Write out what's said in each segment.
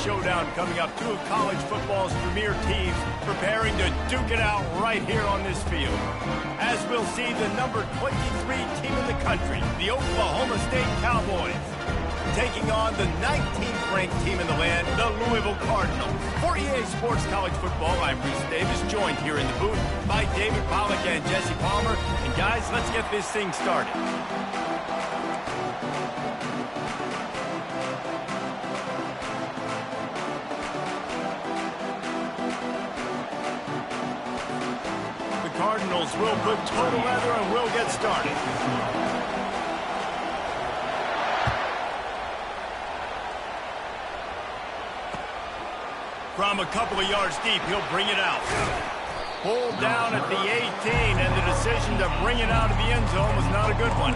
showdown coming up. Two of college football's premier teams preparing to duke it out right here on this field. As we'll see, the number 23 team in the country, the Oklahoma State Cowboys, taking on the 19th ranked team in the land, the Louisville Cardinals. For EA Sports College Football, I'm Reese Davis, joined here in the booth by David Pollack and Jesse Palmer. And guys, let's get this thing started. The Cardinals will put total leather and will get started. From a couple of yards deep, he'll bring it out. Pulled down at the 18, and the decision to bring it out of the end zone was not a good one.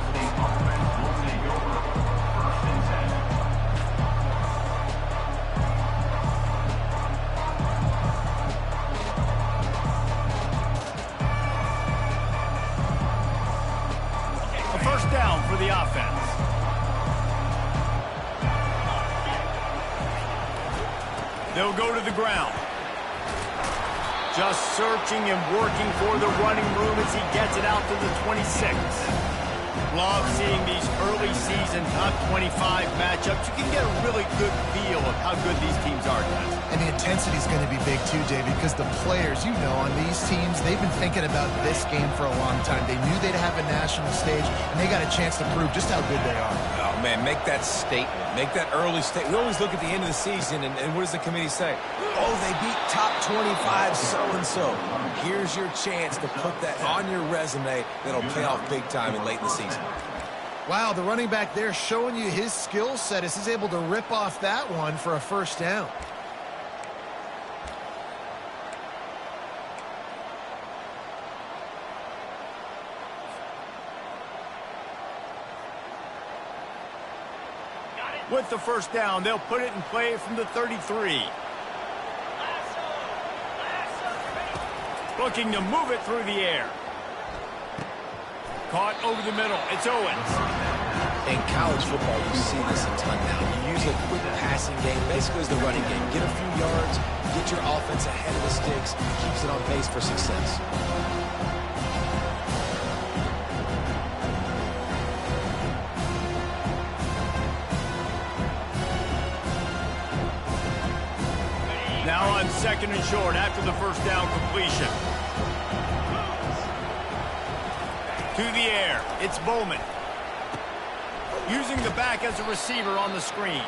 A first down for the offense. They'll go to the ground. Just searching and working for the running room as he gets it out to the 26. Love seeing these early season top 25 matchups. You can get a really good feel of how good these teams are, guys. And the intensity is going to be big too, David, because the players, you know, on these teams, they've been thinking about this game for a long time. They knew they'd have a national stage, and they got a chance to prove just how good they are. Oh, man, make that statement. Make that early statement. We always look at the end of the season, and what does the committee say? Oh, they beat top 25 so-and-so. Here's your chance to put that on your resume that'll pay off big time and late in the season. Wow, the running back there showing you his skill set as he's able to rip off that one for a first down. With the first down, they'll put it in play from the 33. Looking to move it through the air. Caught over the middle. It's Owens. In college football, you see this a ton now. You use a quick passing game, basically as the running game. Get a few yards, get your offense ahead of the sticks, keeps it on pace for success. Now on second and short after the first down completion. To the air, it's Bowman. Using the back as a receiver on the screen.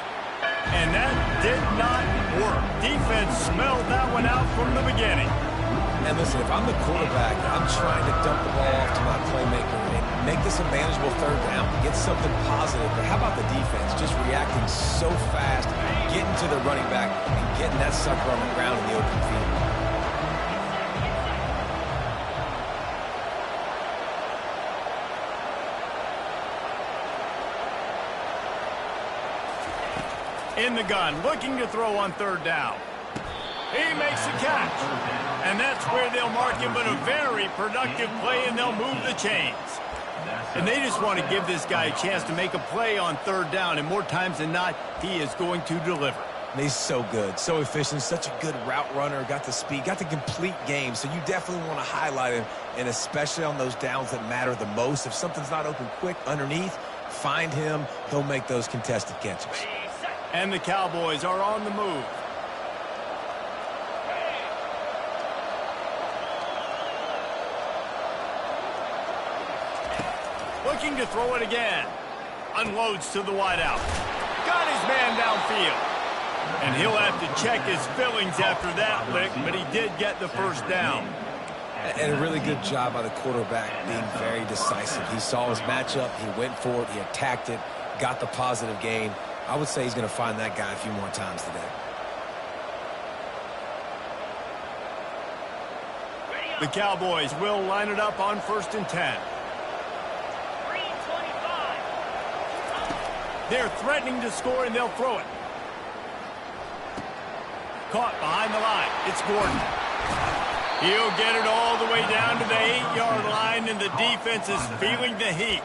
And that did not work. Defense smelled that one out from the beginning. And listen, if I'm the quarterback, I'm trying to dump the ball off to my playmaker and make this a manageable third down, get something positive. But how about the defense just reacting so fast, getting to the running back, and getting that sucker on the ground in the open field? In the gun, looking to throw on third down. He makes the catch. And that's where they'll mark him, but a very productive play, and they'll move the chains. And they just want to give this guy a chance to make a play on third down, and more times than not, he is going to deliver. And he's so good, so efficient, such a good route runner, got the speed, got the complete game, so you definitely want to highlight him, and especially on those downs that matter the most. If something's not open quick underneath, find him, he'll make those contested catches. And the Cowboys are on the move. Looking to throw it again. Unloads to the wideout. Got his man downfield. And he'll have to check his fillings after that lick, but he did get the first down. And a really good job by the quarterback being very decisive. He saw his matchup, he went for it, he attacked it, got the positive gain. I would say he's going to find that guy a few more times today. The Cowboys will line it up on 1st and 10. They're threatening to score, and they'll throw it. Caught behind the line. It's Gordon. He'll get it all the way down to the 8-yard line, and the defense is feeling the heat.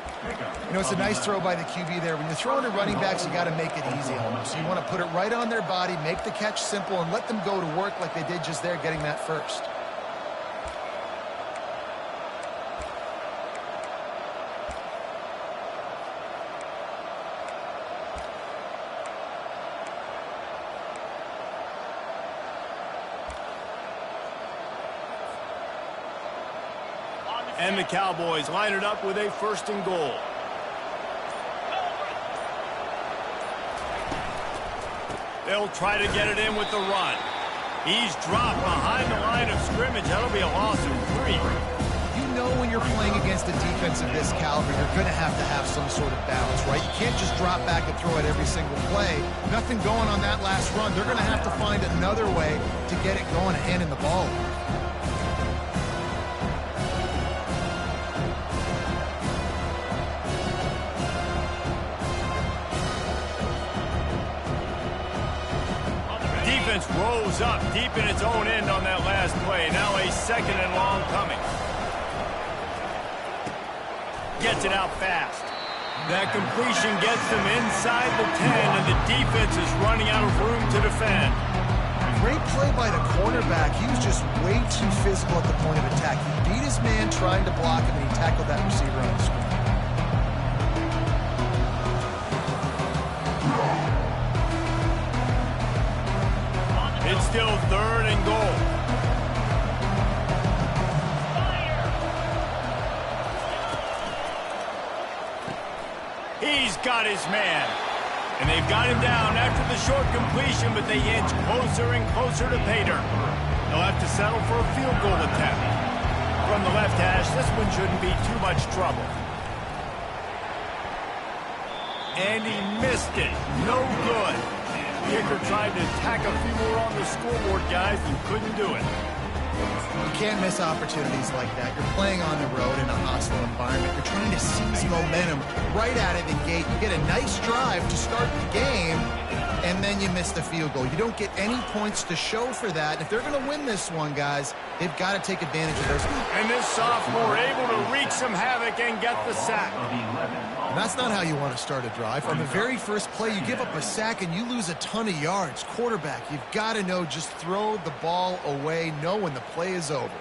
You know, it's a nice throw by the QB there. When you're throwing to running backs, you got to make it easy on them. So you want to put it right on their body, make the catch simple, and let them go to work like they did just there, getting that first. And the Cowboys line it up with a 1st and goal. They'll try to get it in with the run. He's dropped behind the line of scrimmage. That'll be a loss of 3. You know when you're playing against a defense of this caliber, you're going to have some sort of balance, right? You can't just drop back and throw it every single play. Nothing going on that last run. They're going to have to find another way to get it going and handing the ball. Defense rose up deep in its own end on that last play. Now a 2nd and long coming. Gets it out fast. That completion gets them inside the 10, and the defense is running out of room to defend. Great play by the cornerback. He was just way too physical at the point of attack. He beat his man trying to block him, and he tackled that receiver on the screen. It's still 3rd and goal. He's got his man. And they've got him down after the short completion, but they inch closer and closer to pay dirt. They'll have to settle for a field goal attempt. From the left hash, this one shouldn't be too much trouble. And he missed it. No good. Kicker tried to tack a few more on the scoreboard, guys, and couldn't do it. You can't miss opportunities like that. You're playing on the road in a hostile environment. You're trying to seize momentum right out of the gate. You get a nice drive to start the game, and then you miss the field goal. You don't get any points to show for that. If they're going to win this one, guys, they've got to take advantage of those. And this sophomore able to wreak some havoc and get the sack. And that's not how you want to start a drive. On the very first play, you give up a sack and you lose a ton of yards. Quarterback, you've got to know, just throw the ball away, know when the play is over.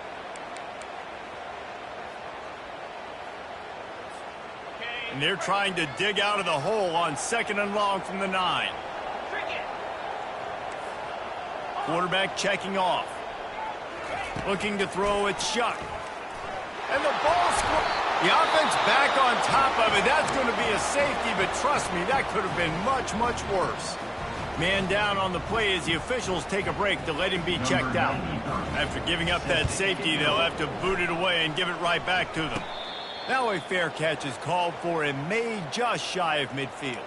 And they're trying to dig out of the hole on 2nd and long from the 9. Quarterback checking off. Looking to throw it shut. And the ball squirts. The offense back on top of it. That's going to be a safety, but trust me, that could have been much, much worse. Man down on the play as the officials take a break to let him be checked out. After giving up that safety, they'll have to boot it away and give it right back to them. Now a fair catch is called for and made just shy of midfield.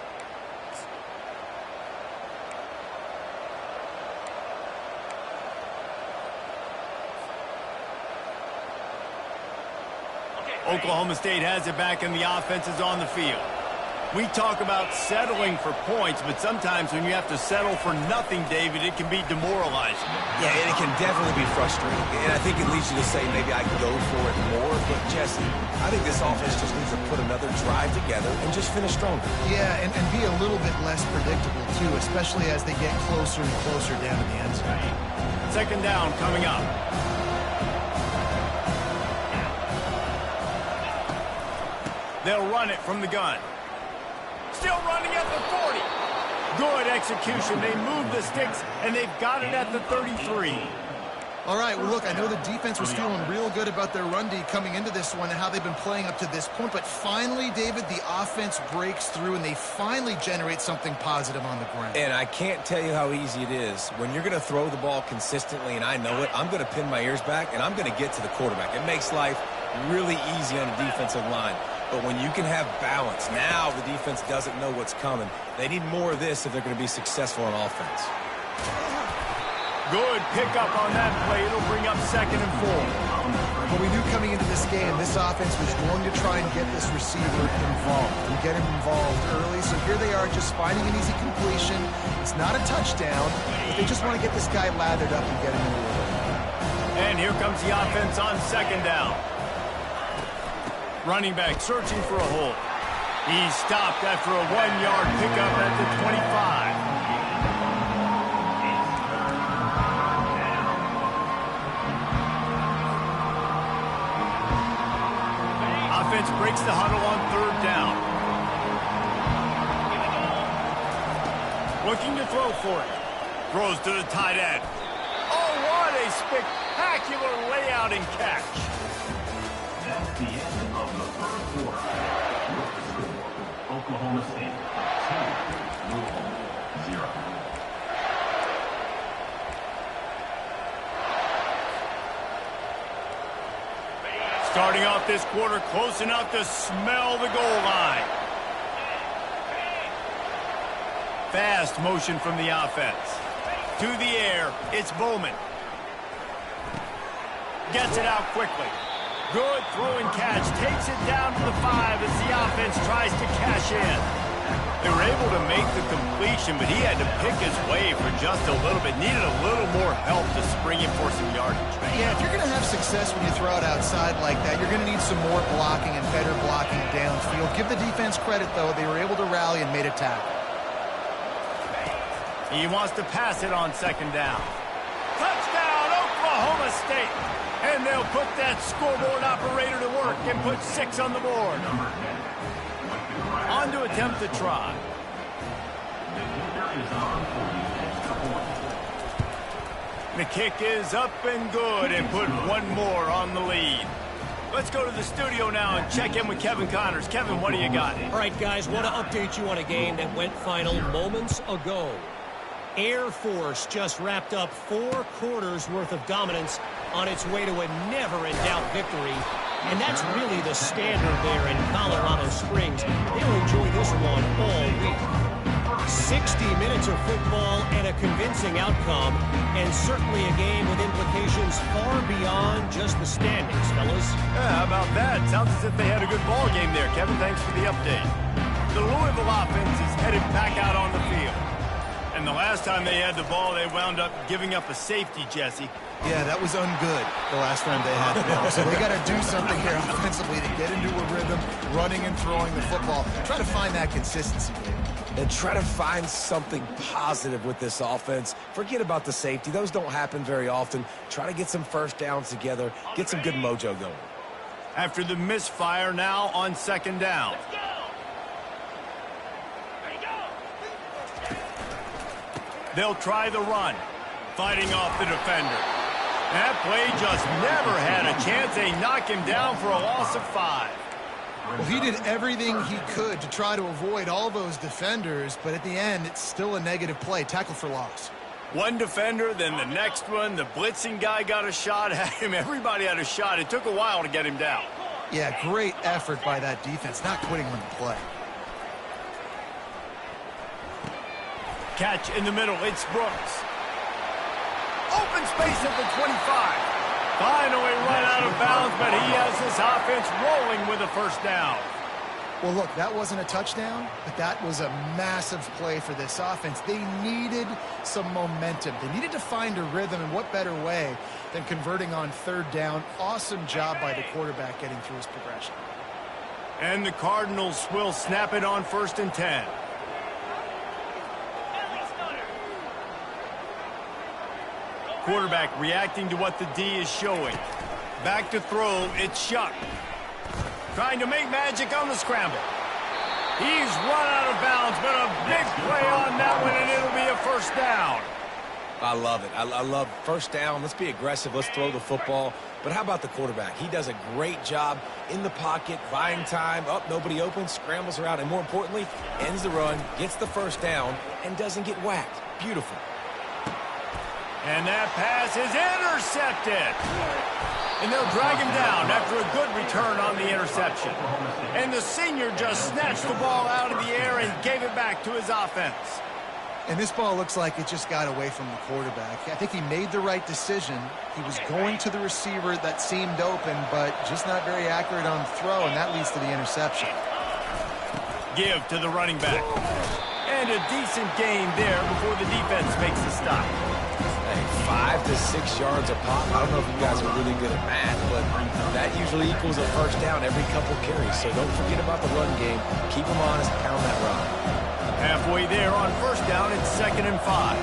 Oklahoma State has it back and the offense is on the field. We talk about settling for points, but sometimes when you have to settle for nothing, David, it can be demoralizing. Yeah, and it can definitely be frustrating. And I think it leads you to say maybe I can go for it more. But, Jesse, I think this offense just needs to put another drive together and just finish stronger. Yeah, and be a little bit less predictable, too, especially as they get closer and closer down to the end zone. 2nd down coming up. They'll run it from the gun. Still running at the 40. Good execution. They move the sticks, and they've got it at the 33. All right, well, look, I know the defense was feeling real good about their run D coming into this one and how they've been playing up to this point. But finally, David, the offense breaks through, and they finally generate something positive on the ground. And I can't tell you how easy it is. When you're going to throw the ball consistently, and I know it, I'm going to pin my ears back, and I'm going to get to the quarterback. It makes life really easy on the defensive line. But when you can have balance, now the defense doesn't know what's coming. They need more of this if they're going to be successful on offense. Good pickup on that play. It'll bring up 2nd and 4. Well, we knew coming into this game, this offense was going to try and get this receiver involved and get him involved early. So here they are just finding an easy completion. It's not a touchdown, but they just want to get this guy lathered up and get him into the rhythm. And here comes the offense on second down. Running back searching for a hole. He's stopped after a 1-yard pickup at the 25. Offense breaks the huddle on third down. Looking to throw for it. Throws to the tight end. Oh, what a spectacular layout and catch. That's the end of the first quarter. With the score, Oklahoma State 2, Louisville 0. Starting off this quarter close enough to smell the goal line. Fast motion from the offense. To the air, it's Bowman. Gets it out quickly. Good throw and catch. Takes it down to the 5 as the offense tries to cash in. They were able to make the completion, but he had to pick his way for just a little bit. Needed a little more help to spring him for some yardage. Yeah, if you're going to have success when you throw it outside like that, you're going to need some more blocking and better blocking downfield. Give the defense credit, though. They were able to rally and made a tackle. He wants to pass it on second down. Touchdown, Oklahoma State. And they'll put that scoreboard operator to work and put 6 on the board. On to attempt the try. The kick is up and good and put one more on the lead. Let's go to the studio now and check in with Kevin Connors. Kevin, what do you got? All right, guys, want to update you on a game that went final moments ago. Air Force just wrapped up 4 quarters worth of dominance on its way to a never-in-doubt victory. And that's really the standard there in Colorado Springs. They'll enjoy this one all week. 60 minutes of football and a convincing outcome, and certainly a game with implications far beyond just the standings, fellas. Yeah, how about that? Sounds as if they had a good ball game there. Kevin, thanks for the update. The Louisville offense is headed back out on the field. And the last time they had the ball, they wound up giving up a safety, Jesse. Yeah, that was ungood the last time they had the ball. So they got to do something here offensively to get into a rhythm, running and throwing the football. Try to find that consistency, David. And try to find something positive with this offense. Forget about the safety. Those don't happen very often. Try to get some first downs together. Get some good mojo going. After the misfire, now on second down. They'll try the run, fighting off the defender. That play just never had a chance. They knock him down for a loss of 5. Well, he did everything he could to try to avoid all those defenders, but at the end, it's still a negative play. Tackle for loss. One defender, then the next one. The blitzing guy got a shot at him. Everybody had a shot. It took a while to get him down. Yeah, great effort by that defense, not quitting on the play. Catch in the middle. It's Brooks. Open space at the 25. Finally run out of bounds, but he has this offense rolling with a first down. Well, look, that wasn't a touchdown, but that was a massive play for this offense. They needed some momentum. They needed to find a rhythm, and what better way than converting on third down. Awesome job by the quarterback getting through his progression. And the Cardinals will snap it on 1st and 10. Quarterback reacting to what the D is showing. Back to throw, it's Shuck. Trying to make magic on the scramble. He's run out of bounds, but a big play on that one, and it'll be a first down. I love it. I love first down. Let's be aggressive. Let's throw the football. But how about the quarterback? He does a great job in the pocket, buying time. Up, nobody open, scrambles around, and more importantly, ends the run, gets the first down, and doesn't get whacked. Beautiful. And that pass is intercepted. And they'll drag him down after a good return on the interception. And the senior just snatched the ball out of the air and gave it back to his offense. And this ball looks like it just got away from the quarterback. I think he made the right decision. He was going to the receiver that seemed open, but just not very accurate on the throw, and that leads to the interception. Give to the running back. And a decent gain there before the defense makes the stop. Hey, 5 5 to 6 yards a pop. I don't know if you guys are really good at math, but that usually equals a first down every couple carries. So don't forget about the run game. Keep them honest, pound that rock. Halfway there on first down, it's 2nd and 5.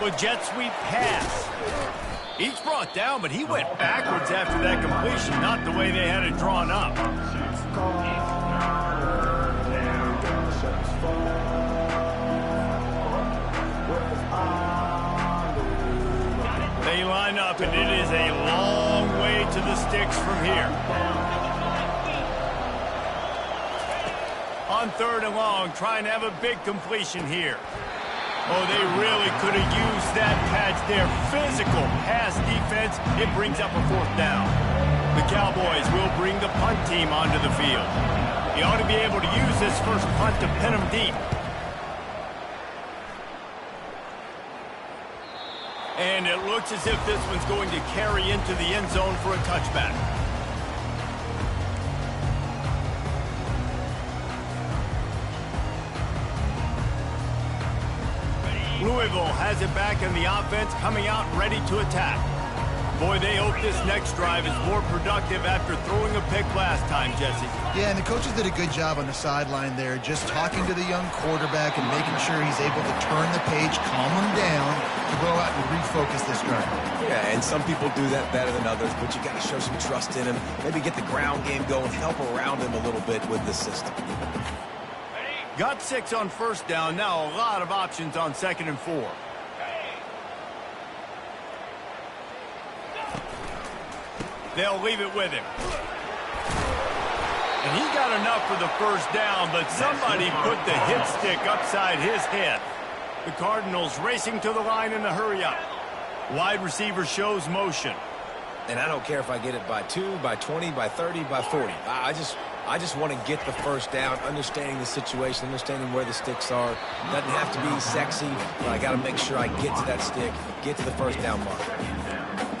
The jet sweep pass. He's brought down, but he went backwards after that completion, not the way they had it drawn up. They line up, and it is a long way to the sticks from here. On 3rd and long, trying to have a big completion here. Oh, they really could have used that patch there. Physical pass defense. It brings up a 4th down. The Cowboys will bring the punt team onto the field. He ought to be able to use this first punt to pin them deep. And it looks as if this one's going to carry into the end zone for a touchback. Louisville has it back in the offense, coming out ready to attack. Boy, they hope this next drive is more productive after throwing a pick last time, Jesse. Yeah, and the coaches did a good job on the sideline there, just talking to the young quarterback and making sure he's able to turn the page, calm him down, to go out and refocus this drive. Yeah, and some people do that better than others, but you got to show some trust in him. Maybe get the ground game going, help around him a little bit with the system. Got 6 on first down. Now a lot of options on 2nd and 4. They'll leave it with him. And he got enough for the first down, but somebody put the hit stick upside his head. The Cardinals racing to the line in a hurry-up. Wide receiver shows motion. And I don't care if I get it by 2, by 20, by 30, by 40. I just want to get the first down, understanding the situation, understanding where the sticks are. Doesn't have to be sexy, but I got to make sure I get to that stick, get to the first down mark.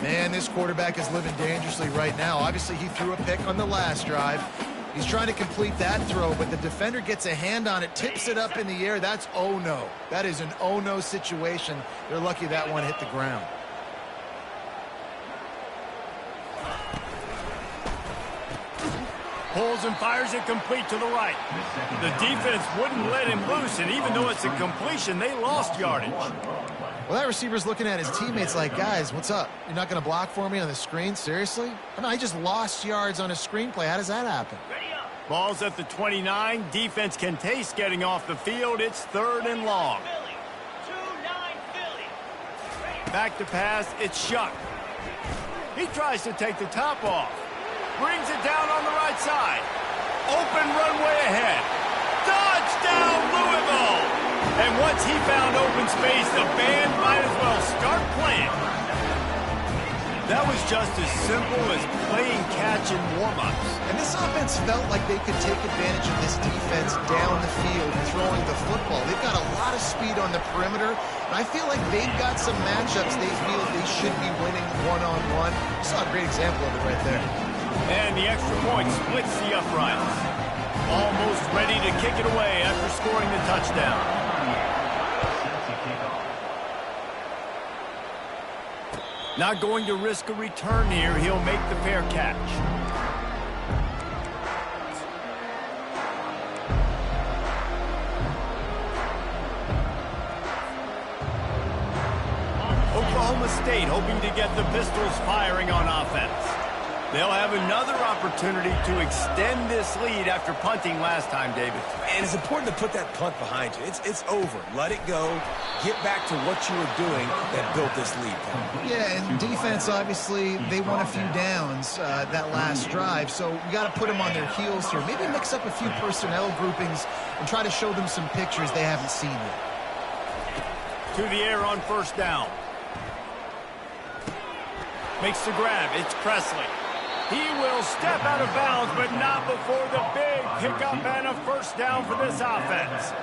Man, this quarterback is living dangerously right now. Obviously, he threw a pick on the last drive. He's trying to complete that throw, but the defender gets a hand on it, tips it up in the air. That's oh-no. That is an oh-no situation. They're lucky that one hit the ground. Pulls and fires it complete to the right. The defense wouldn't let him loose, and even though it's a completion, they lost yardage. Well, that receiver's looking at his teammates like, guys, what's up? You're not going to block for me on the screen? Seriously? Oh, no, I just lost yards on a screenplay. How does that happen? Ball's at the 29. Defense can taste getting off the field. It's 3rd and long. Back to pass. It's Shuck. He tries to take the top off. Brings it down on the right side. Open runway ahead. Touchdown, Louisville! And once he found open space, the band might as well start playing. That was just as simple as playing catch in warm-ups. And this offense felt like they could take advantage of this defense down the field throwing the football. They've got a lot of speed on the perimeter, and I feel like they've got some matchups they feel they should be winning one-on-one. You saw a great example of it right there. And the extra point splits the uprights. Almost ready to kick it away after scoring the touchdown. Not going to risk a return here. He'll make the fair catch. Oklahoma State hoping to get the Pistols firing on offense. They'll have another opportunity to extend this lead after punting last time, David. And it's important to put that punt behind you. It's over. Let it go. Get back to what you were doing that built this lead. Yeah, and defense, obviously, they won a few downs that last drive, so we got to put them on their heels here. Maybe mix up a few personnel groupings and try to show them some pictures they haven't seen yet. To the air on first down. Makes the grab. It's Presley. He will step out of bounds, but not before the big pickup and a first down for this offense.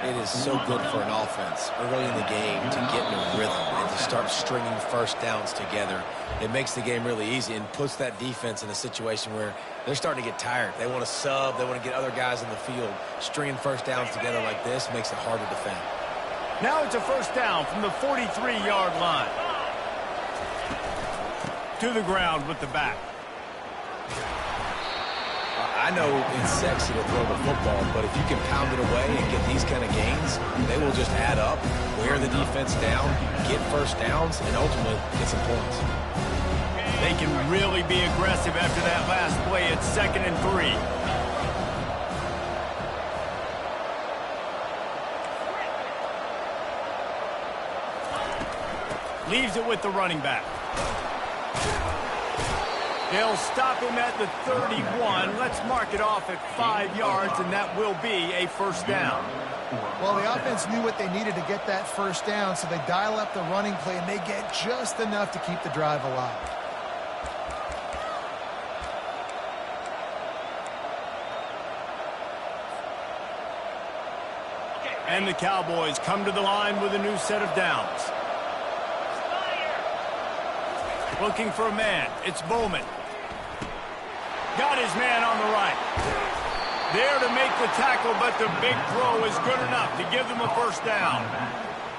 It is so good for an offense early in the game to get in a rhythm and to start stringing first downs together. It makes the game really easy and puts that defense in a situation where they're starting to get tired. They want to sub. They want to get other guys in the field. Stringing first downs together like this makes it hard to defend. Now it's a first down from the 43-yard line. To the ground with the back. I know it's sexy to throw the football, but if you can pound it away and get these kind of gains, they will just add up, wear the defense down, get first downs, and ultimately get some points. They can really be aggressive after that last play. It's 2nd and 3. Leaves it with the running back. They'll stop him at the 31. Let's mark it off at 5 yards, and that will be a first down. Well, the offense knew what they needed to get that first down, so they dial up the running play, and they get just enough to keep the drive alive. And the Cowboys come to the line with a new set of downs. Looking for a man. It's Bowman. Got his man on the right. There to make the tackle, but the big throw is good enough to give them a first down.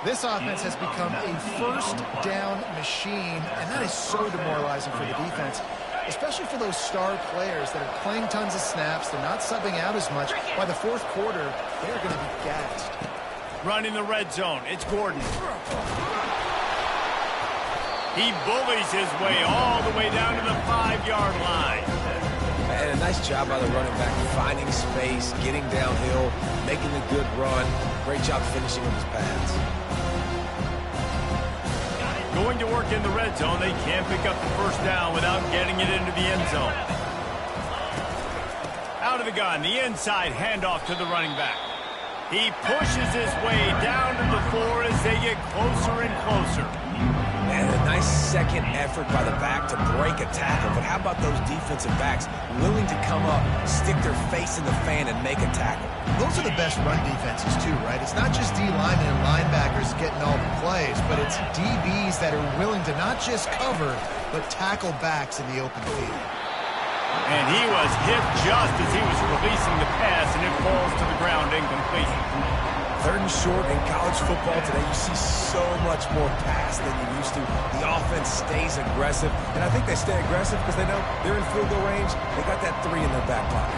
This offense has become a first down machine, and that is so demoralizing for the defense, especially for those star players that are playing tons of snaps. They're not subbing out as much. By the fourth quarter, they're going to be gassed. Running the red zone. It's Gordon. He bullies his way all the way down to the 5-yard line. And a nice job by the running back, finding space, getting downhill, making a good run. Great job finishing with his pads. Going to work in the red zone. They can't pick up the first down without getting it into the end zone. Out of the gun, the inside handoff to the running back. He pushes his way down to the floor as they get closer and closer. And a nice second effort by the back to break a tackle. But how about those defensive backs willing to come up, stick their face in the fan, and make a tackle? Those are the best run defenses, too, right? It's not just D linemen and linebackers getting all the plays, but it's DBs that are willing to not just cover, but tackle backs in the open field. And he was hit just as he was releasing the pass, and it falls to the ground incomplete. 3rd and short in college football today, you see so much more pass than you used to. The offense stays aggressive, and I think they stay aggressive because they know they're in field goal range. They got that 3 in their back pocket.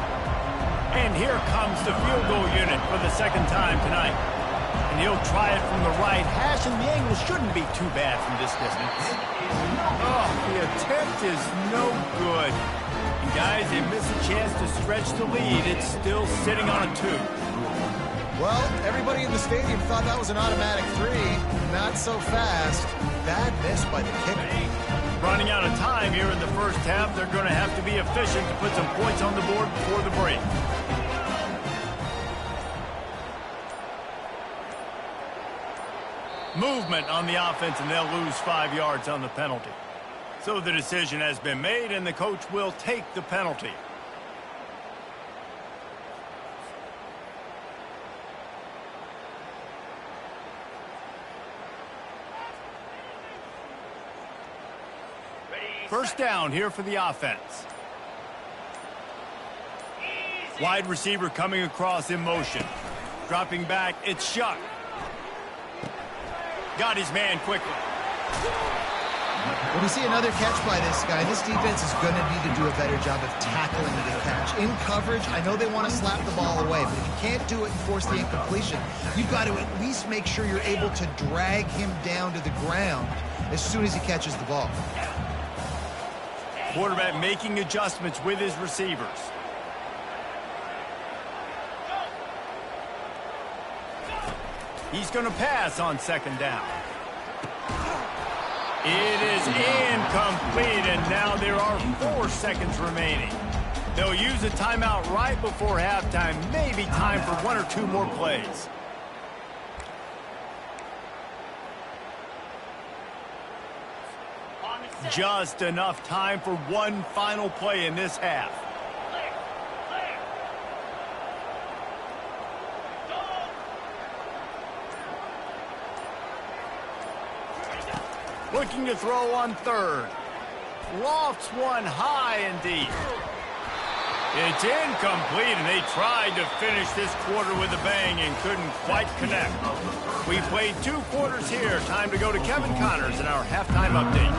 And here comes the field goal unit for the 2nd time tonight. And he'll try it from the right hash, and the angle shouldn't be too bad from this distance. Oh, the attempt is no good. And guys, they miss a chance to stretch the lead. It's still sitting on a 2. Well, everybody in the stadium thought that was an automatic 3. Not so fast. Bad miss by the kicker. Running out of time here in the first half. They're going to have to be efficient to put some points on the board before the break. Movement on the offense, and they'll lose 5 yards on the penalty. So the decision has been made, and the coach will take the penalty. First down here for the offense. Wide receiver coming across in motion. Dropping back, it's Shuck. Got his man quickly. When we see another catch by this guy, this defense is going to need to do a better job of tackling the catch. In coverage, I know they want to slap the ball away, but if you can't do it and force the incompletion, you've got to at least make sure you're able to drag him down to the ground as soon as he catches the ball. Quarterback making adjustments with his receivers. He's going to pass on 2nd down. It is incomplete, and now there are 4 seconds remaining. They'll use a timeout right before halftime. Maybe time for 1 or 2 more plays. Just enough time for 1 final play in this half. Looking to throw on third. Lofts one high and deep. It's incomplete, and they tried to finish this quarter with a bang and couldn't quite connect. We played 2 quarters here. Time to go to Kevin Connors in our halftime update.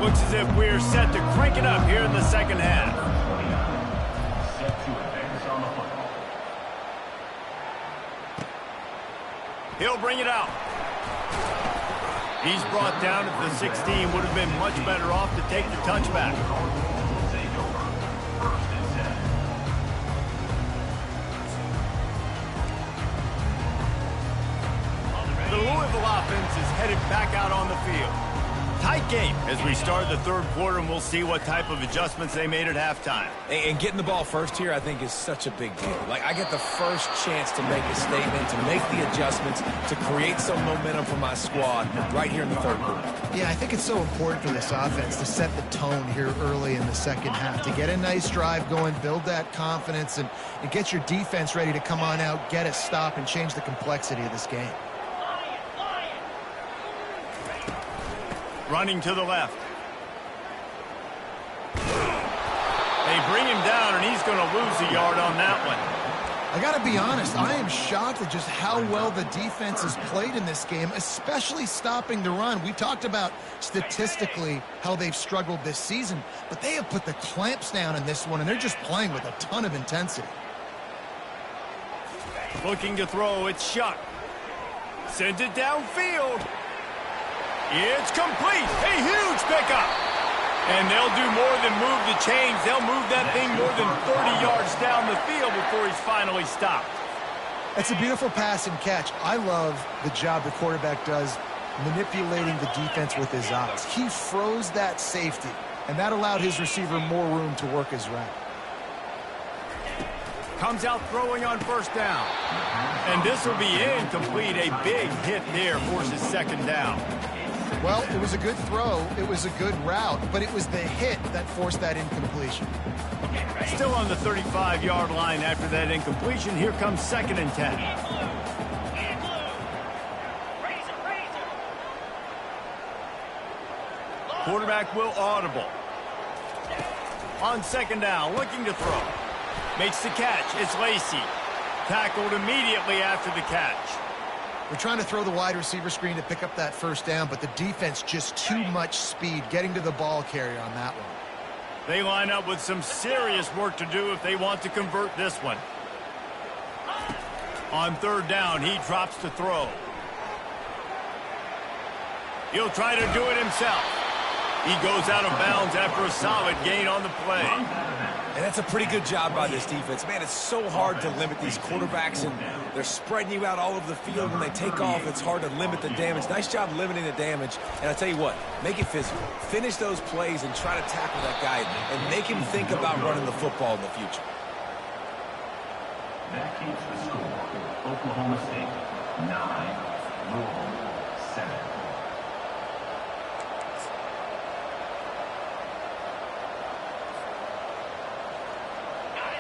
Looks as if we're set to crank it up here in the second half. He'll bring it out. He's brought down at the 16. Would have been much better off to take the touchback. The Louisville offense is headed back out on the field. Tight game as we start the third quarter, and we'll see what type of adjustments they made at halftime. And getting the ball first here, I think, is such a big deal. Like, I get the first chance to make a statement, to make the adjustments, to create some momentum for my squad right here in the third quarter. Yeah, I think it's so important for this offense to set the tone here early in the second half, to get a nice drive going, build that confidence, and get your defense ready to come on out, get a stop, and change the complexity of this game. Running to the left. They bring him down, and he's going to lose a yard on that one. I got to be honest, I am shocked at just how well the defense has played in this game, especially stopping the run. We talked about statistically how they've struggled this season, but they have put the clamps down in this one, and they're just playing with a ton of intensity. Looking to throw, it's Shuck. Sends it downfield. It's complete. A huge pickup. And they'll do more than move the chains. They'll move that thing more than 30 yards down the field before he's finally stopped. It's a beautiful pass and catch. I love the job the quarterback does manipulating the defense with his eyes. He froze that safety, and that allowed his receiver more room to work his route. Comes out throwing on first down. And this will be incomplete. A big hit there forces second down. Well, it was a good throw, it was a good route, but it was the hit that forced that incompletion. Still on the 35-yard line after that incompletion. Here comes 2nd and 10. Quarterback will audible. On 2nd down, looking to throw. Makes the catch. It's Lacey. Tackled immediately after the catch. We're trying to throw the wide receiver screen to pick up that first down, but the defense just too much speed getting to the ball carrier on that one. They line up with some serious work to do if they want to convert this one. On 3rd down, he drops to throw. He'll try to do it himself. He goes out of bounds after a solid gain on the play. And that's a pretty good job by this defense. Man, it's so hard to limit these quarterbacks, and they're spreading you out all over the field. When they take off, it's hard to limit the damage. Nice job limiting the damage. And I tell you what, make it physical. Finish those plays and try to tackle that guy and make him think about running the football in the future. That keeps the score. Oklahoma State 9, Louisville 7.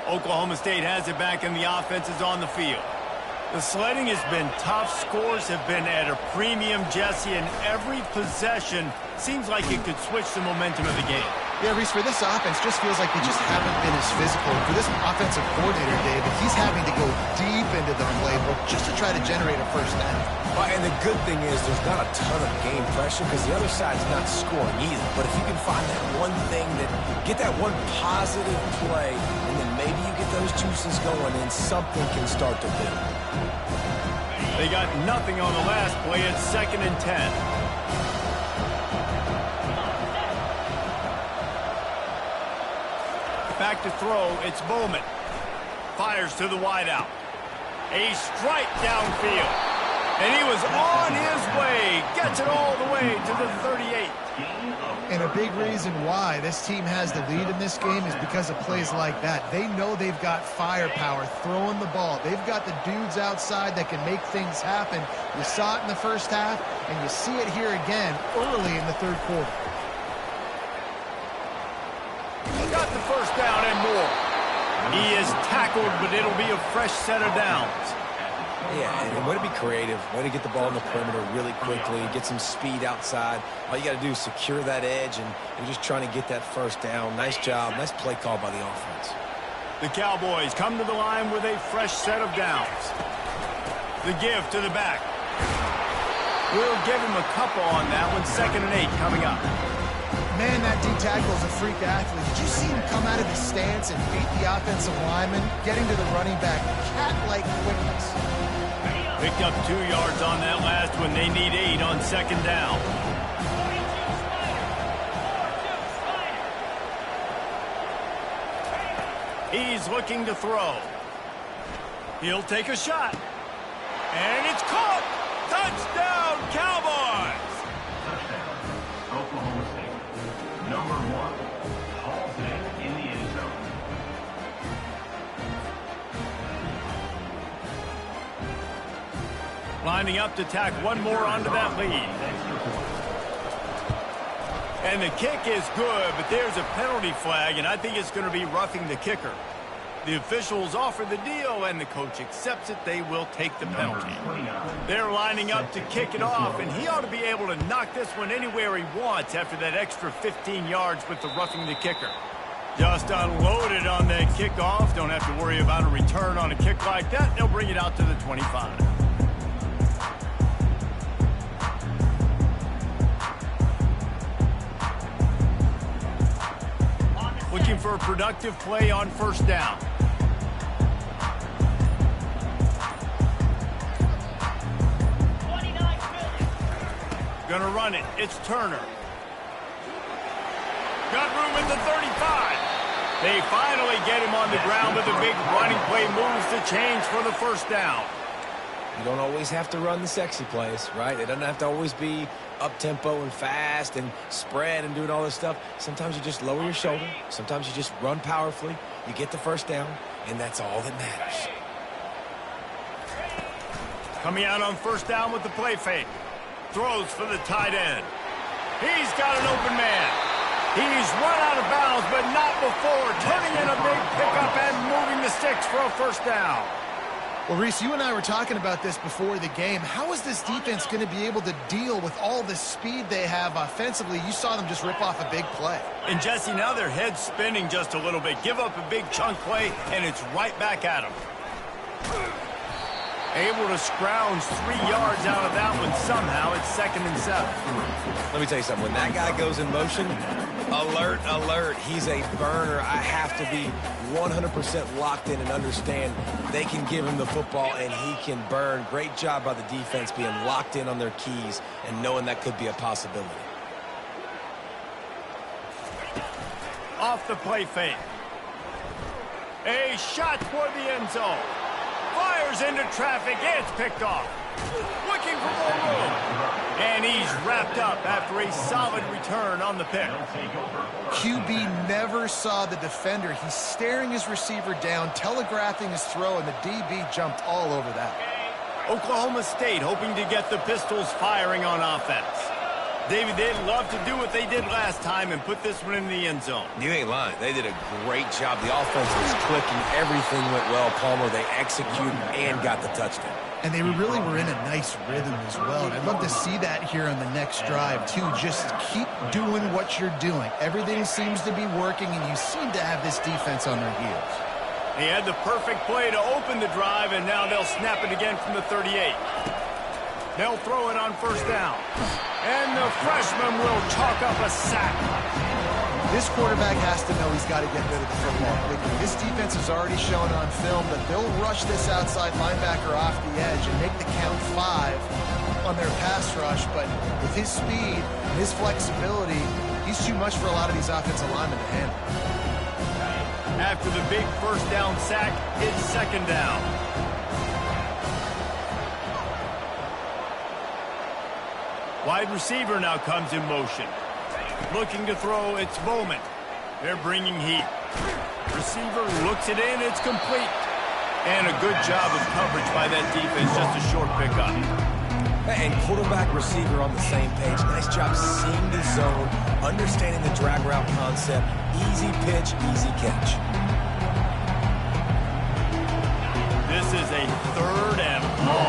Oklahoma State has it back, and the offense is on the field. The sledding has been tough. Scores have been at a premium, Jesse, and every possession seems like it could switch the momentum of the game. Yeah, Reese, for this offense, just feels like they just haven't been as physical. For this offensive coordinator, David, he's having to go deep into the playbook just to try to generate a first down. And the good thing is there's not a ton of game pressure because the other side's not scoring either. But if you can find that one thing, get that one positive play, and then maybe you get those juices going and something can start to build. They got nothing on the last play. It's 2nd and 10. Back to throw, it's Bowman. Fires to the wideout. A strike downfield. And he was on his way. Gets it all the way to the 38. And a big reason why this team has the lead in this game is because of plays like that. They know they've got firepower throwing the ball. They've got the dudes outside that can make things happen. You saw it in the first half, and you see it here again early in the third quarter. He got the first down and more. He is tackled, but it'll be a fresh set of downs. Yeah, and way to be creative, way to get the ball in the perimeter really quickly, get some speed outside. All you got to do is secure that edge, and you're just trying to get that first down. Nice job. Nice play call by the offense. The Cowboys come to the line with a fresh set of downs. The give to the back. We'll give him a couple on that one. 2nd and 8 coming up. Man, that D tackle is a freak athlete. Did you see him come out of his stance and beat the offensive lineman, getting to the running back, cat-like quickness? Picked up 2 yards on that last one. They need 8 on 2nd down. He's looking to throw. He'll take a shot. And it's caught! Touchdown, Cowboys! Touchdown, Oklahoma State. Number 1, hauls it in the end zone. Lining up to tack one more onto that lead. And the kick is good, but there's a penalty flag, and I think it's going to be roughing the kicker. The officials offer the deal, and the coach accepts it. They will take the penalty. They're lining up to kick it off, and he ought to be able to knock this one anywhere he wants after that extra 15 yards with the roughing the kicker. Just unloaded on that kickoff. Don't have to worry about a return on a kick like that. They'll bring it out to the 25. Looking for a productive play on 1st down. Gonna run it. It's Turner. Got room at the 35. They finally get him on the ground, but the big running play moves the chains for the 1st down. You don't always have to run the sexy plays, right? It doesn't have to always be up-tempo and fast and spread and doing all this stuff. Sometimes you just lower your shoulder. Sometimes you just run powerfully. You get the 1st down, and that's all that matters. Coming out on 1st down with the play fake. Throws for the tight end. He's got an open man. He's run out of bounds, but not before turning in a big pickup and moving the sticks for a 1st down. Well, Reese, you and I were talking about this before the game. How is this defense going to be able to deal with all the speed they have offensively? You saw them just rip off a big play. And, Jesse, now their head's spinning just a little bit. Give up a big chunk play, and it's right back at them. Able to scrounge 3 yards out of that one somehow. It's 2nd and 7. Let me tell you something. When that guy goes in motion, alert, alert. He's a burner. I have to be 100% locked in and understand they can give him the football and he can burn. Great job by the defense being locked in on their keys and knowing that could be a possibility. Off the play fake. A shot toward the end zone. Fires into traffic. It's picked off. Looking for more room. And he's wrapped up after a solid return on the pick. QB never saw the defender. He's staring his receiver down, telegraphing his throw, and the DB jumped all over that. Oklahoma State hoping to get the Pistols firing on offense. David, they'd love to do what they did last time and put this one in the end zone. You ain't lying. They did a great job. The offense was clicking. Everything went well, Palmer. They executed and got the touchdown. And they really were in a nice rhythm as well. And I'd love to see that here on the next drive, too. Just keep doing what you're doing. Everything seems to be working, and you seem to have this defense on their heels. He had the perfect play to open the drive, and now they'll snap it again from the 38. They'll throw it on 1st down. And the freshman will chalk up a sack. This quarterback has to know he's got to get rid of the football quickly. This defense has already shown on film that they'll rush this outside linebacker off the edge and make the count 5 on their pass rush. But with his speed and his flexibility, he's too much for a lot of these offensive linemen to handle. After the big 1st down sack, it's 2nd down. Wide receiver now comes in motion. Looking to throw, it's Bowman. They're bringing heat. Receiver looks it in, it's complete. And a good job of coverage by that defense, just a short pickup. And quarterback, receiver on the same page. Nice job seeing the zone, understanding the drag route concept. Easy pitch, easy catch. This is a 3rd and long.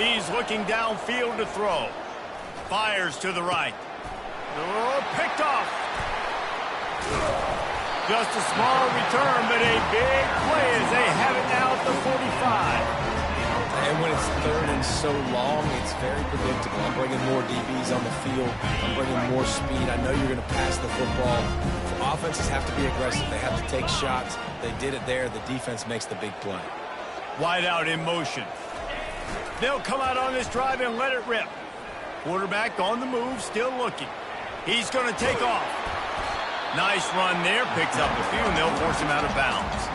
He's looking downfield to throw. Fires to the right. Oh, picked off. Just a small return, but a big play as they have it now at the 45. And when it's third and so long, it's very predictable. I'm bringing more DBs on the field. I'm bringing more speed. I know you're going to pass the football. Offenses have to be aggressive. They have to take shots. They did it there. The defense makes the big play. Wide out in motion. They'll come out on this drive and let it rip. Quarterback on the move, still looking. He's going to take off. Nice run there. Picks up a few, and they'll force him out of bounds.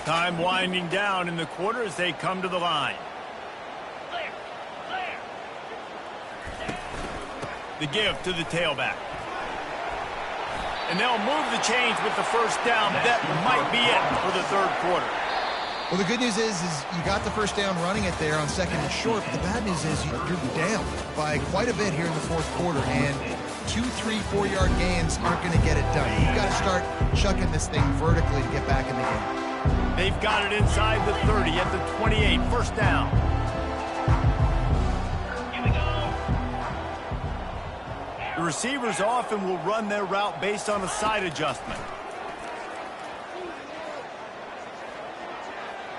Time winding down in the quarter as they come to the line. The give to the tailback. And they'll move the chains with the first down. That might be it for the third quarter. Well, the good news is you got the first down running it there on second and short. But the bad news is you're down by quite a bit here in the fourth quarter. And 2, 3, 4-yard gains aren't going to get it done. You've got to start chucking this thing vertically to get back in the game. They've got it inside the 30 at the 28. First down. The receivers often will run their route based on a side adjustment.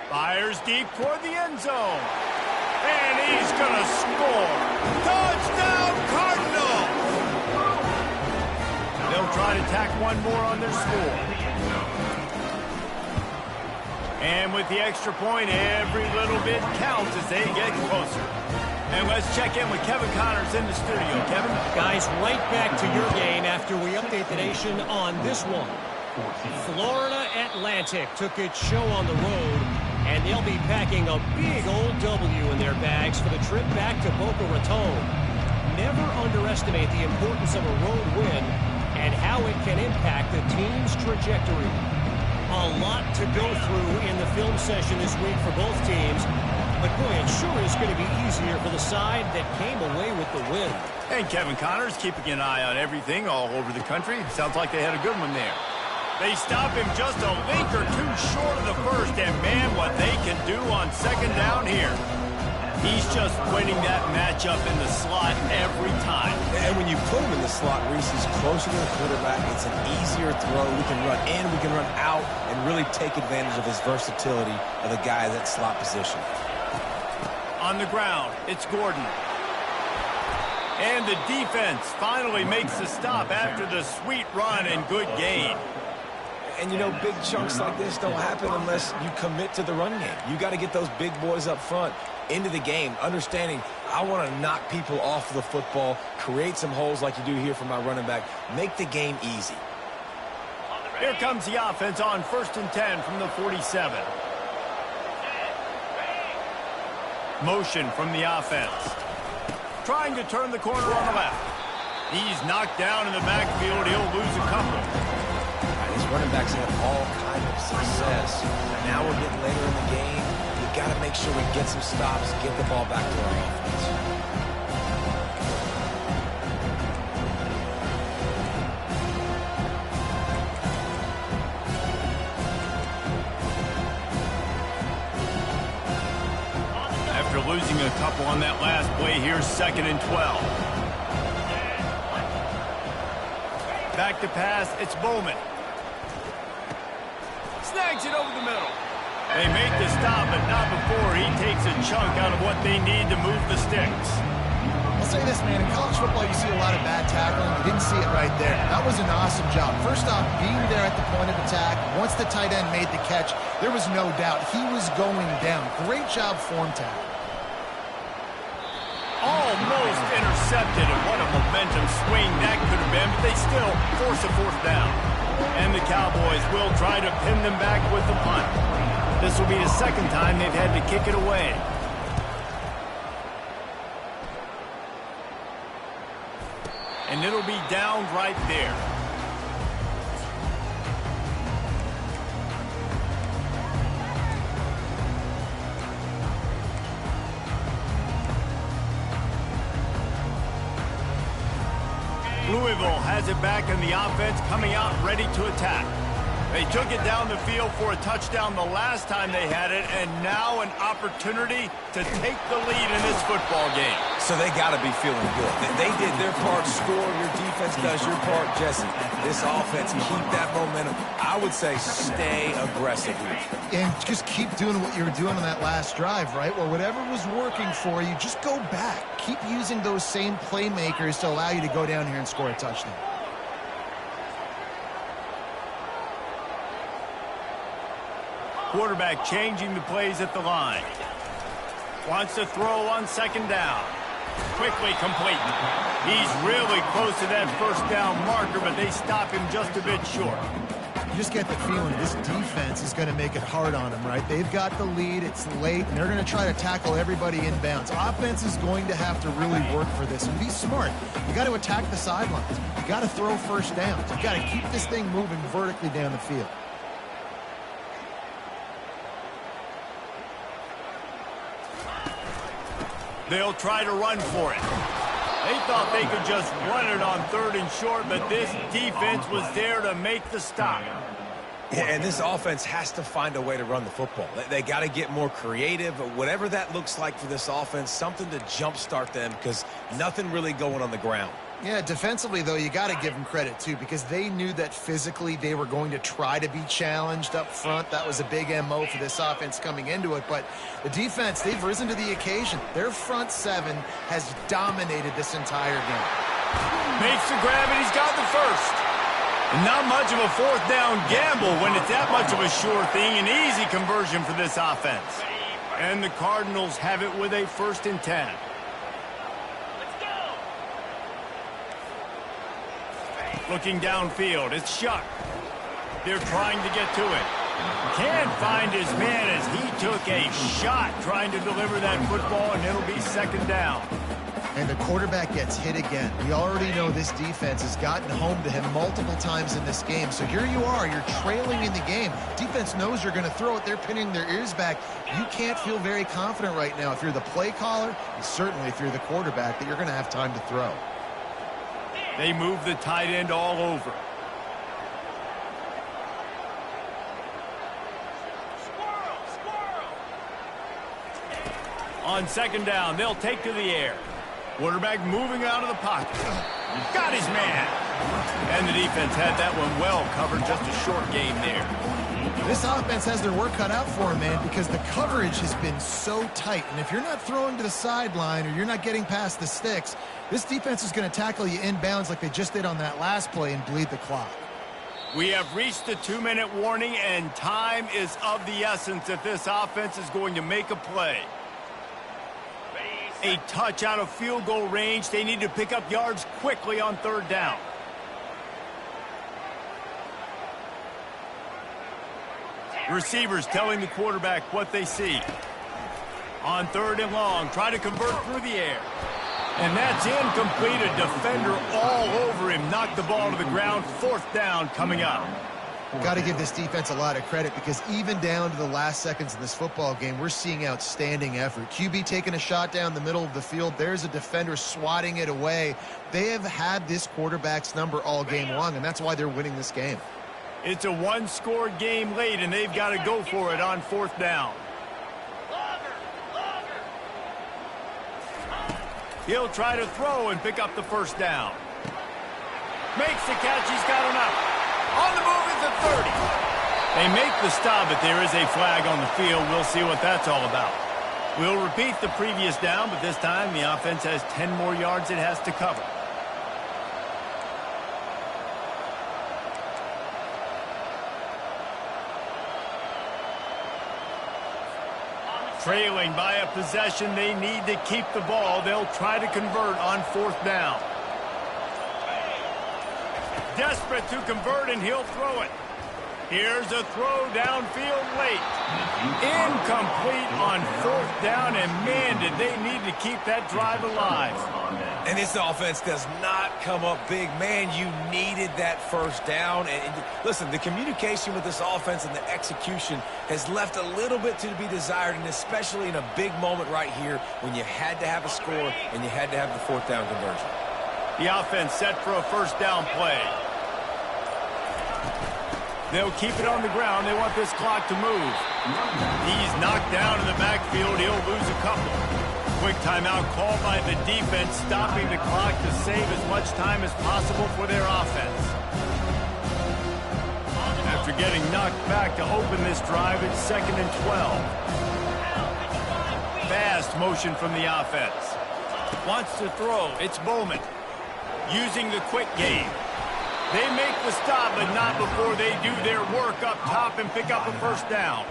Fires deep toward the end zone. And he's going to score. Touchdown, Cardinals! They'll try to tack one more on their score. And with the extra point, every little bit counts as they get closer. And let's check in with Kevin Connors in the studio. Kevin? Guys, right back to your game after we update the nation on this one. Florida Atlantic took its show on the road, and they'll be packing a big old W in their bags for the trip back to Boca Raton. Never underestimate the importance of a road win and how it can impact the team's trajectory. A lot to go through in the film session this week for both teams. But, boy, it sure is going to be easier for the side that came away with the win. And Kevin Connors keeping an eye on everything all over the country. Sounds like they had a good one there. They stop him just a link or two short of the first. And, man, what they can do on second down here. He's just winning that matchup in the slot every time. And when you put him in the slot, Reese is closer to the quarterback. It's an easier throw. We can run in, we can run out, and really take advantage of his versatility of the guy in that slot position. On the ground, it's Gordon. And the defense finally makes the stop after the sweet run and good gain. And, you know, big chunks like this don't happen unless you commit to the run game. You got to get those big boys up front into the game, understanding I want to knock people off the football, create some holes like you do here for my running back, make the game easy. Here comes the offense on 1st and 10 from the 47. Motion from the offense. Trying to turn the corner on the left. He's knocked down in the backfield. He'll lose a couple. These running backs have all kind of success. Now we're getting later in the game. You got to make sure we get some stops, get the ball back to our offense. After losing a couple on that last play, here's 2nd and 12. Back to pass, it's Bowman. Snags it over the middle. They make the stop, but not before he takes a chunk out of what they need to move the sticks. I'll say this, man. In college football, you see a lot of bad tackling. You didn't see it right there. That was an awesome job. First off, being there at the point of attack. Once the tight end made the catch, there was no doubt he was going down. Great job form tackle. Almost intercepted, and what a momentum swing that could have been, but they still force a 4th down. And the Cowboys will try to pin them back with the punt. This will be the 2nd time they've had to kick it away. And it'll be down right there. Louisville has it back, and the offense coming out ready to attack. They took it down the field for a touchdown the last time they had it, and now an opportunity to take the lead in this football game. So they got to be feeling good. They did their part, score. Your defense does your part, Jesse. This offense, keep that momentum. I would say stay aggressive here. And just keep doing what you were doing on that last drive, right? Well, whatever was working for you, just go back. Keep using those same playmakers to allow you to go down here and score a touchdown. Quarterback changing the plays at the line. Wants to throw on second down. Quickly complete. He's really close to that first down marker, but they stop him just a bit short. You just get the feeling this defense is going to make it hard on them, right? They've got the lead. It's late, and they're going to try to tackle everybody inbounds. Offense is going to have to really work for this and be smart. You got to attack the sidelines. You got to throw first downs. You got to keep this thing moving vertically down the field. They'll try to run for it. They thought they could just run it on third and short, but this defense was there to make the stop. Yeah, and this offense has to find a way to run the football. They got to get more creative, whatever that looks like for this offense, something to jumpstart them because nothing really going on the ground. Yeah, defensively, though, you got to give them credit, too, because they knew that physically they were going to try to be challenged up front. That was a big MO for this offense coming into it. But the defense, they've risen to the occasion. Their front seven has dominated this entire game. Makes the grab, and he's got the first. And not much of a fourth down gamble when it's that much of a sure thing. An easy conversion for this offense. And the Cardinals have it with a 1st and 10. Looking downfield, it's Shuck. They're trying to get to it. Can't find his man as he took a shot trying to deliver that football, and it'll be 2nd down. And the quarterback gets hit again. We already know this defense has gotten home to him multiple times in this game. So here you are, you're trailing in the game. Defense knows you're going to throw it. They're pinning their ears back. You can't feel very confident right now if you're the play caller, and certainly if you're the quarterback, that you're going to have time to throw. They move the tight end all over. On 2nd down, they'll take to the air. Quarterback moving out of the pocket. Got his man. And the defense had that one well covered. Just a short game there. This offense has their work cut out for them, man, because the coverage has been so tight. And if you're not throwing to the sideline or you're not getting past the sticks, this defense is going to tackle you inbounds like they just did on that last play and bleed the clock. We have reached the 2-minute warning, and time is of the essence if this offense is going to make a play. A touch out of field goal range. They need to pick up yards quickly on 3rd down. Receivers telling the quarterback what they see. On 3rd and long, try to convert through the air. And that's incomplete. A defender all over him. Knocked the ball to the ground. 4th down coming up. Got to give this defense a lot of credit because even down to the last seconds in this football game, we're seeing outstanding effort. QB taking a shot down the middle of the field. There's a defender swatting it away. They have had this quarterback's number all game long, and that's why they're winning this game. It's a one-score game late, and they've got to go for it on 4th down. He'll try to throw and pick up the 1st down. Makes the catch. He's got enough. On the move is the 30. They make the stop, but there is a flag on the field. We'll see what that's all about. We'll repeat the previous down, but this time the offense has 10 more yards it has to cover. Trailing by a possession, they need to keep the ball. They'll try to convert on 4th down. Desperate to convert, and he'll throw it. Here's a throw downfield late. Incomplete on 4th down, and man, did they need to keep that drive alive. And this offense does not come up big. Man, you needed that 1st down. And listen, the communication with this offense and the execution has left a little bit to be desired, and especially in a big moment right here when you had to have a score and you had to have the 4th down conversion. The offense set for a 1st down play. They'll keep it on the ground. They want this clock to move. He's knocked down in the backfield. He'll lose a couple. Quick timeout called by the defense, stopping the clock to save as much time as possible for their offense. After getting knocked back to open this drive, it's 2nd and 12. Fast motion from the offense. Wants to throw. It's Bowman. Using the quick game. They make the stop, but not before they do their work up top and pick up a first down.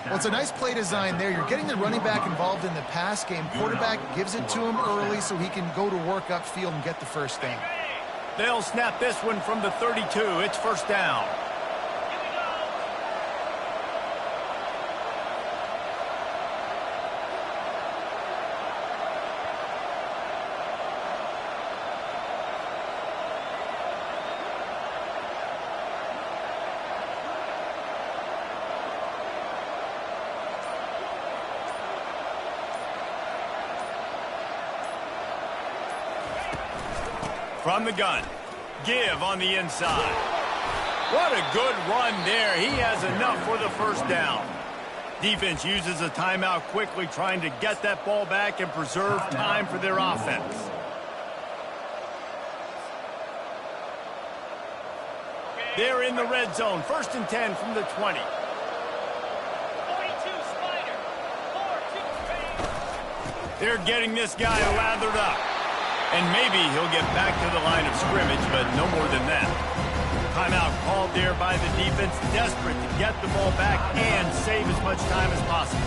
Well, it's a nice play design there. You're getting the running back involved in the pass game. Quarterback gives it to him early so he can go to work upfield and get the first down. They'll snap this one from the 32. It's first down. From the gun, give on the inside. What a good run there. He has enough for the first down. Defense uses a timeout quickly, trying to get that ball back and preserve time for their offense. They're in the red zone. 1st and 10 from the 20. They're getting this guy lathered up. And maybe he'll get back to the line of scrimmage, but no more than that. Timeout called there by the defense, desperate to get the ball back and save as much time as possible.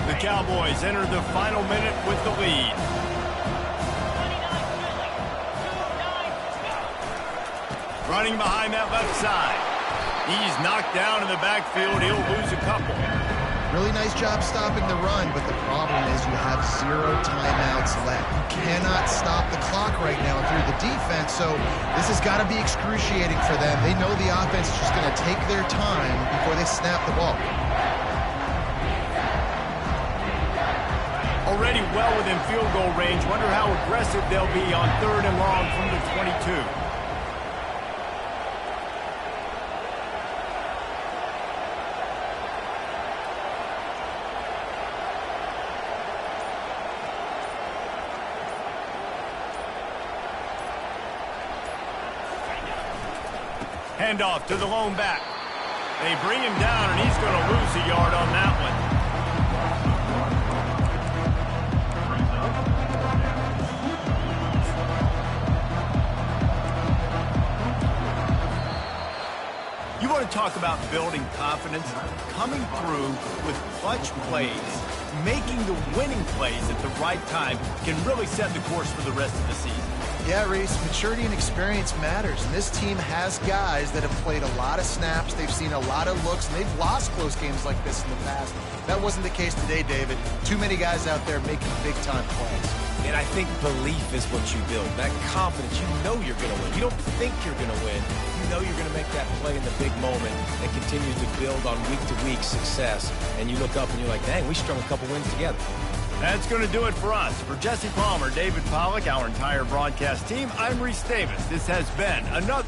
The Cowboys enter the final minute with the lead. Running behind that left side. He's knocked down in the backfield. He'll lose a couple. Really nice job stopping the run, but the problem is you have 0 timeouts left. You cannot stop the clock right now if you're the defense, so this has got to be excruciating for them. They know the offense is just going to take their time before they snap the ball. Already well within field goal range. Wonder how aggressive they'll be on 3rd and long from the 22. Handoff to the lone back. They bring him down, and he's going to lose a yard on that one. You want to talk about building confidence? Coming through with clutch plays, making the winning plays at the right time can really set the course for the rest of the season. Yeah, Reese, maturity and experience matters, and this team has guys that have played a lot of snaps, they've seen a lot of looks, and they've lost close games like this in the past. That wasn't the case today, David. Too many guys out there making big-time plays. And I think belief is what you build. That confidence, you know you're going to win. You don't think you're going to win. You know you're going to make that play in the big moment and continue to build on week-to-week success. And you look up and you're like, dang, we strung a couple wins together. That's going to do it for us. For Jesse Palmer, David Pollack, our entire broadcast team, I'm Reese Davis. This has been another...